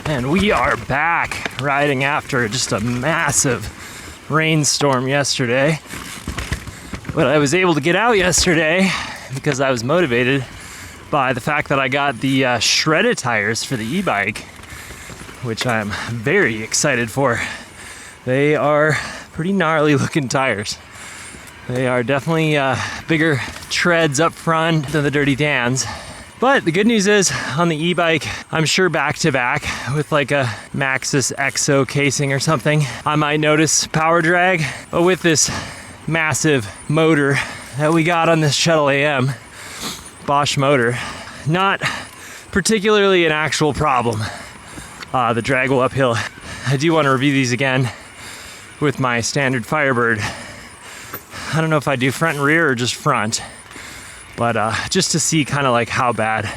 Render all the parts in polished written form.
And we are back riding after just a massive rainstorm yesterday. But I was able to get out yesterday because I was motivated by the fact that I got the Shredda tires for the e-bike, which I'm very excited for. They are pretty gnarly looking tires. They are definitely bigger treads up front than the Dirty Dans. But the good news is, on the e-bike, I'm sure back to back with like a Maxxis EXO casing or something, I might notice power drag. But with this massive motor that we got on this Shuttle AM, Bosch motor, not particularly an actual problem. The drag will uphill. I do want to review these again with my standard Firebird. I don't know if I do front and rear or just front. But just to see kind of like how bad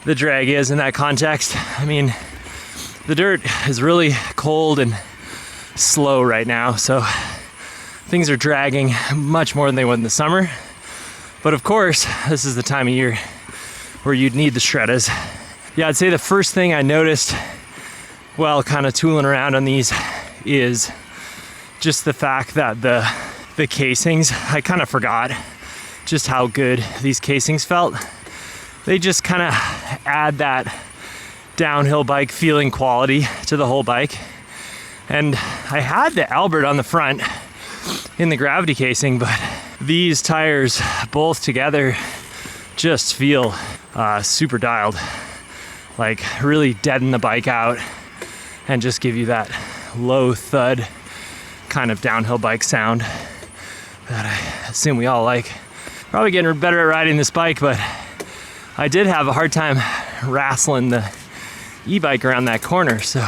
the drag is in that context. I mean, the dirt is really cold and slow right now, so things are dragging much more than they would in the summer. But of course, this is the time of year where you'd need the Shreddas. Yeah, I'd say the first thing I noticed while kind of tooling around on these is just the fact that the casings, I kind of forgot just how good these casings felt. They just kind of add that downhill bike feeling quality to the whole bike. And I had the Albert on the front in the gravity casing, but these tires both together just feel super dialed, like really deaden the bike out and just give you that low thud kind of downhill bike sound that I assume we all like. Probably getting better at riding this bike, but I did have a hard time wrestling the e-bike around that corner, so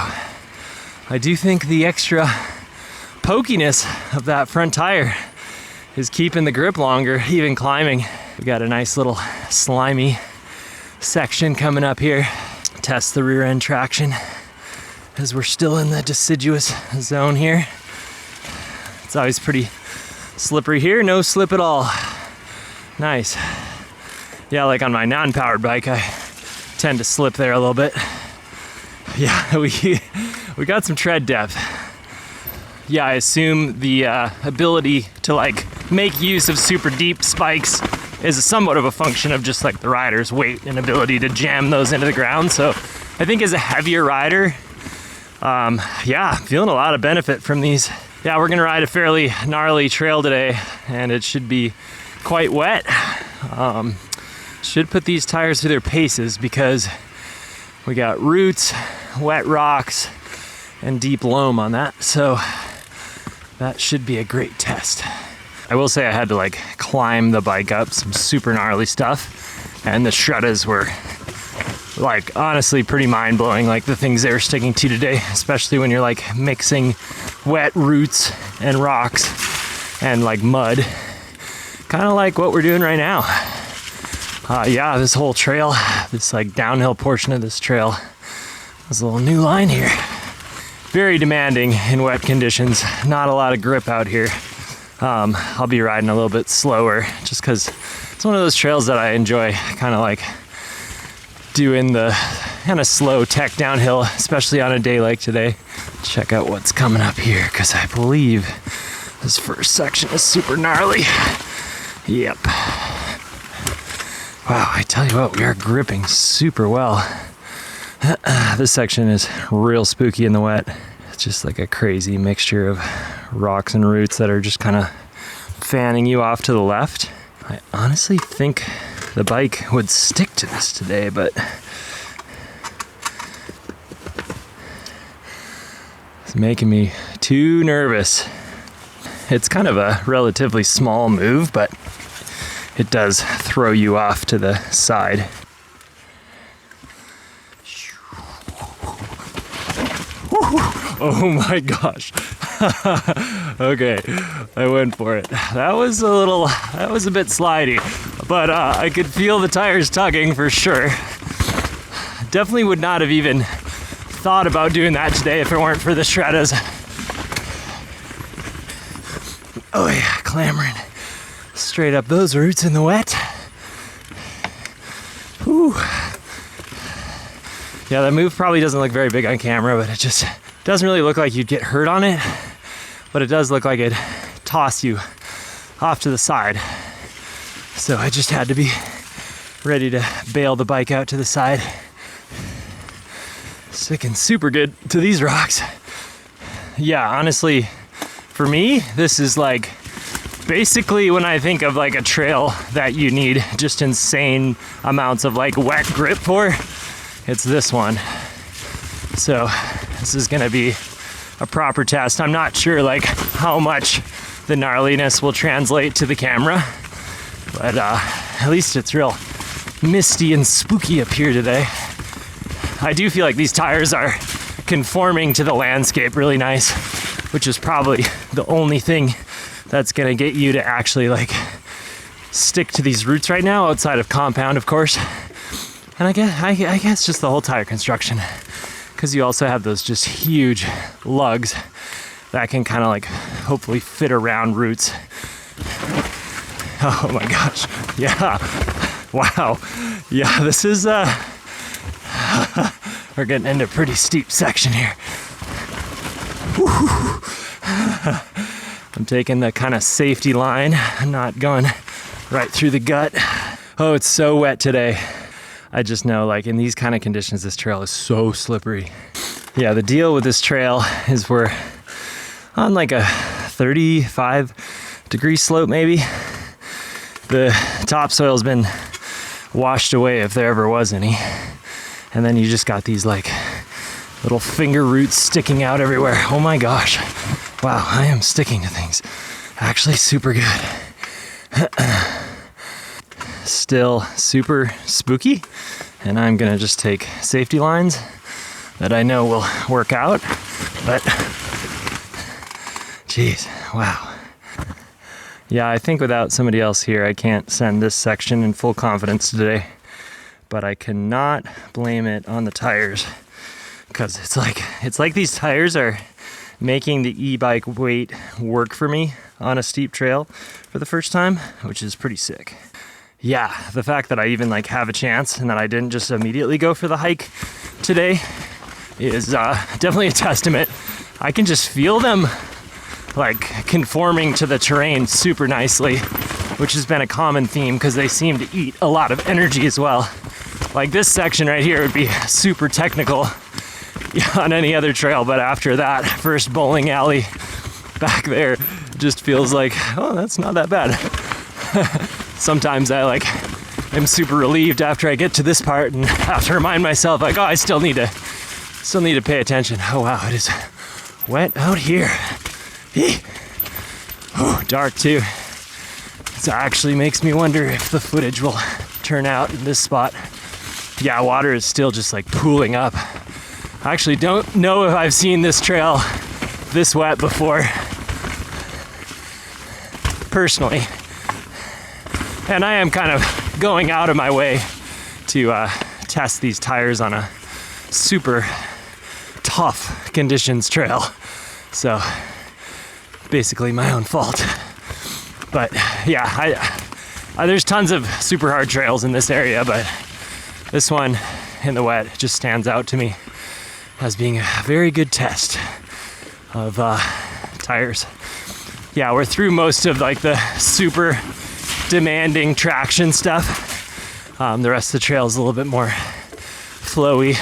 I do think the extra pokiness of that front tire is keeping the grip longer, even climbing. We got a nice little slimy section coming up here. Test the rear end traction as we're still in the deciduous zone here. It's always pretty slippery here, no slip at all. Nice. Yeah, like on my non-powered bike, I tend to slip there a little bit. Yeah, we got some tread depth. Yeah, I assume the ability to like make use of super deep spikes is somewhat of a function of just like the rider's weight and ability to jam those into the ground. So I think as a heavier rider, yeah, feeling a lot of benefit from these. Yeah, we're gonna ride a fairly gnarly trail today, and it should be quite wet. Should put these tires through their paces because we got roots, wet rocks, and deep loam on that. So that should be a great test. I will say I had to like climb the bike up some super gnarly stuff, and the Shreddas were like honestly pretty mind-blowing, like the things they were sticking to today, especially when you're like mixing wet roots and rocks and like mud. Kind of like what we're doing right now. Yeah, this whole trail, this like downhill portion of this trail, there's a little new line here. Very demanding in wet conditions. Not a lot of grip out here. I'll be riding a little bit slower just because it's one of those trails that I enjoy, kind of like doing the kind of slow tech downhill, especially on a day like today. Check out what's coming up here because I believe this first section is super gnarly. Yep. Wow, I tell you what, we are gripping super well. This section is real spooky in the wet. It's just like a crazy mixture of rocks and roots that are just kind of fanning you off to the left. I honestly think the bike would stick to this today, but it's making me too nervous. It's kind of a relatively small move, but it does throw you off to the side. Oh my gosh. Okay, I went for it. That was a bit slidey, but I could feel the tires tugging for sure. Definitely would not have even thought about doing that today if it weren't for the Shreddas. Oh yeah, clambering straight up those roots in the wet. Whew. Yeah, that move probably doesn't look very big on camera, but it just doesn't really look like you'd get hurt on it. But it does look like it'd toss you off to the side. So I just had to be ready to bail the bike out to the side. Sticking super good to these rocks. Yeah, honestly, for me, this is like basically when I think of like a trail that you need just insane amounts of like wet grip for, it's this one. So this is gonna be a proper test. I'm not sure like how much the gnarliness will translate to the camera, but at least it's real misty and spooky up here today. I do feel like these tires are conforming to the landscape really nice, which is probably the only thing that's gonna get you to actually like stick to these routes right now, outside of compound, of course. And I guess just the whole tire construction, because you also have those just huge lugs that can kind of like hopefully fit around roots. Oh my gosh, yeah, wow, yeah, this is we're getting into a pretty steep section here. I'm taking the kind of safety line. I'm not going right through the gut. Oh, it's so wet today. I just know like in these kind of conditions, this trail is so slippery. Yeah, the deal with this trail is we're on like a 35-degree slope maybe. The topsoil's been washed away if there ever was any. And then you just got these like little finger roots sticking out everywhere. Oh my gosh. Wow, I am sticking to things. Actually super good. Still super spooky. And I'm gonna just take safety lines that I know will work out. But, geez, wow. Yeah, I think without somebody else here, I can't send this section in full confidence today. But I cannot blame it on the tires, because it's like these tires are making the e-bike weight work for me on a steep trail for the first time, which is pretty sick. Yeah, the fact that I even like have a chance and that I didn't just immediately go for the hike today is definitely a testament. I can just feel them like conforming to the terrain super nicely, which has been a common theme because they seem to eat a lot of energy as well. Like this section right here would be super technical on any other trail, but after that first bowling alley back there, just feels like, oh, that's not that bad. Sometimes I like am super relieved after I get to this part and have to remind myself like, oh, I still need to pay attention. Oh wow, it is wet out here. Oh, dark too. It actually makes me wonder if the footage will turn out in this spot. Yeah, water is still just like pooling up. I actually don't know if I've seen this trail this wet before, personally. And I am kind of going out of my way to test these tires on a super tough conditions trail. So basically my own fault. But yeah, there's tons of super hard trails in this area, but this one in the wet just stands out to me as being a very good test of tires. Yeah, we're through most of like the super demanding traction stuff. The rest of the trail is a little bit more flowy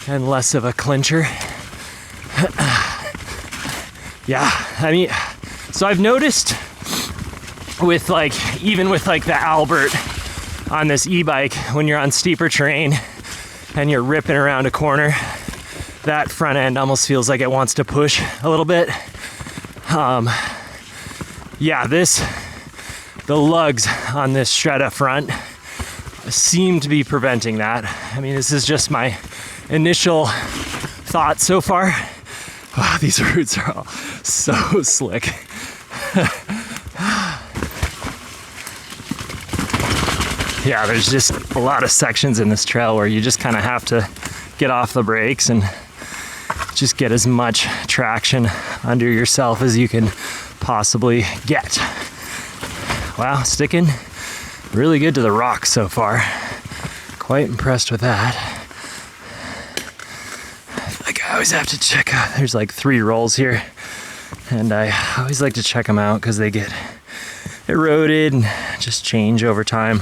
and less of a clincher. Yeah, I mean, so I've noticed with like, even with like the Albert on this e-bike, when you're on steeper terrain and you're ripping around a corner, that front end almost feels like it wants to push a little bit. Yeah, the lugs on this Shredda Front seem to be preventing that. I mean, this is just my initial thought so far. Wow, these roots are all so slick. Yeah, there's just a lot of sections in this trail where you just kind of have to get off the brakes and just get as much traction under yourself as you can possibly get. Wow, sticking really good to the rocks so far. Quite impressed with that. I always have to check out. There's like 3 rolls here, and I always like to check them out because they get eroded and just change over time.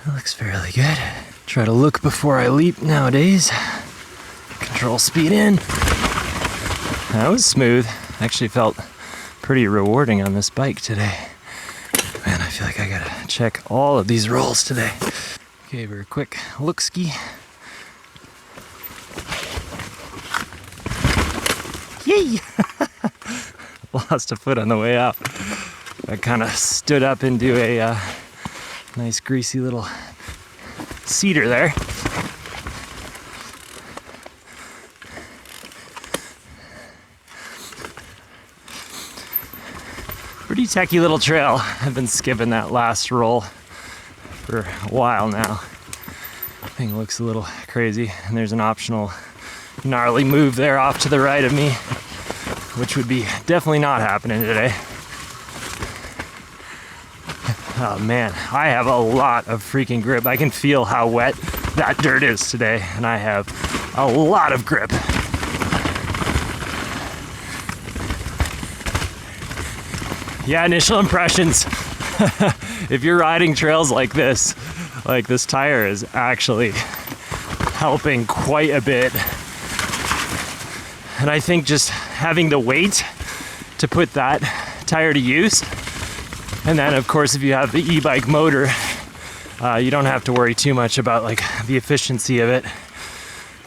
It looks fairly good. Try to look before I leap nowadays. Control speed in. That was smooth. Actually felt pretty rewarding on this bike today. Man, I feel like I gotta check all of these rolls today. Gave her a quick look-ski. Yay! Lost a foot on the way out. I kind of stood up into a nice greasy little cedar there. Pretty techy little trail. I've been skipping that last roll for a while now. Thing looks a little crazy, and there's an optional gnarly move there off to the right of me, which would be definitely not happening today. Oh man, I have a lot of freaking grip. I can feel how wet that dirt is today, and I have a lot of grip. Yeah, initial impressions. If you're riding trails like this tire is actually helping quite a bit. And I think just having the weight to put that tire to use, and then of course if you have the e-bike motor, you don't have to worry too much about like the efficiency of it,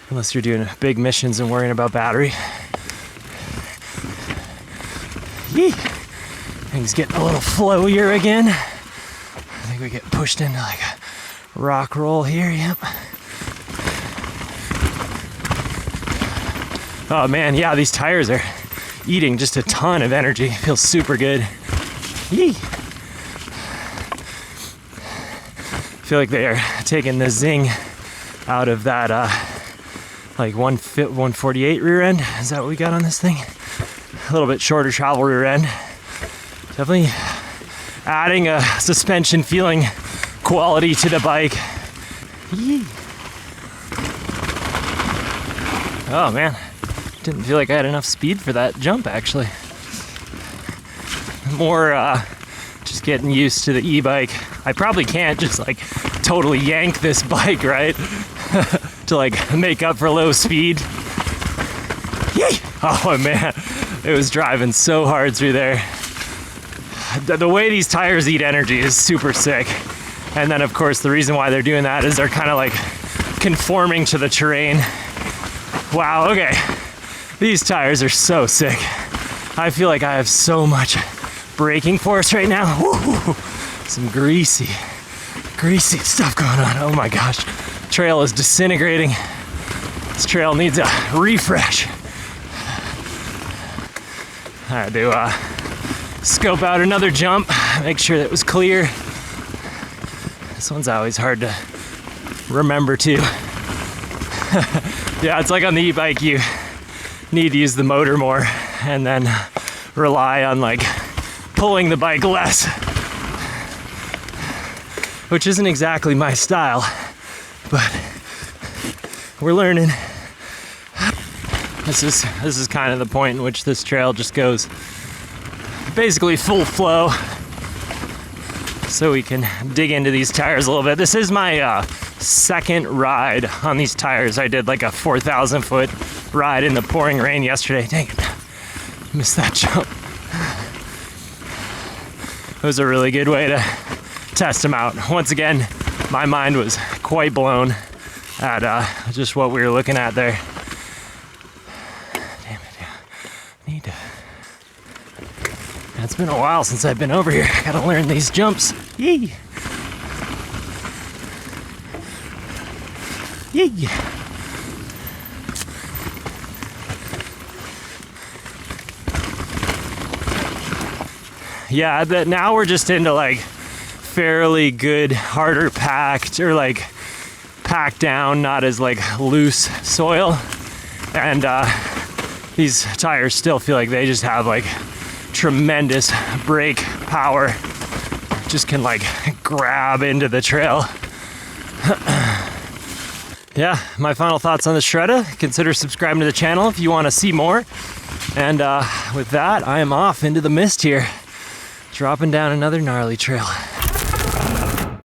unless you're doing big missions and worrying about battery. Yee! Things getting a little flowier again. I think we get pushed into like a rock roll here, yep. Oh man, yeah, these tires are eating just a ton of energy. Feels super good. Yee! Feel like they are taking the zing out of that like 148 rear end. Is that what we got on this thing? A little bit shorter travel rear end. Definitely adding a suspension feeling quality to the bike. Yee. Oh man, didn't feel like I had enough speed for that jump actually. More just getting used to the e-bike. I probably can't just like totally yank this bike, right? To like make up for low speed. Yee! Oh man, it was driving so hard through there. The way these tires eat energy is super sick. And then of course the reason why they're doing that is they're kind of like conforming to the terrain. Wow, okay. These tires are so sick. I feel like I have so much braking force right now. Woo-hoo. Some greasy stuff going on. Oh my gosh. Trail is disintegrating. This trail needs a refresh. I had to scope out another jump, make sure that it was clear. This one's always hard to remember too. Yeah, it's like on the e-bike, you need to use the motor more and then rely on like pulling the bike less, which isn't exactly my style, but we're learning. This is kind of the point in which this trail just goes basically full flow, so we can dig into these tires a little bit. This is my second ride on these tires. I did like a 4,000 foot ride in the pouring rain yesterday. Dang it, missed that jump. It was a really good way to test them out. Once again, my mind was quite blown at just what we were looking at there. Damn it, yeah. Need to. It's been a while since I've been over here. I gotta learn these jumps. Yee! Yee! Yeah, but now we're just into like fairly good, harder packed, or like packed down, not as like loose soil. And these tires still feel like they just have like tremendous brake power. Just can like grab into the trail. yeah, my final thoughts on the Shredda. Consider subscribing to the channel if you want to see more. And with that, I am off into the mist here, dropping down another gnarly trail.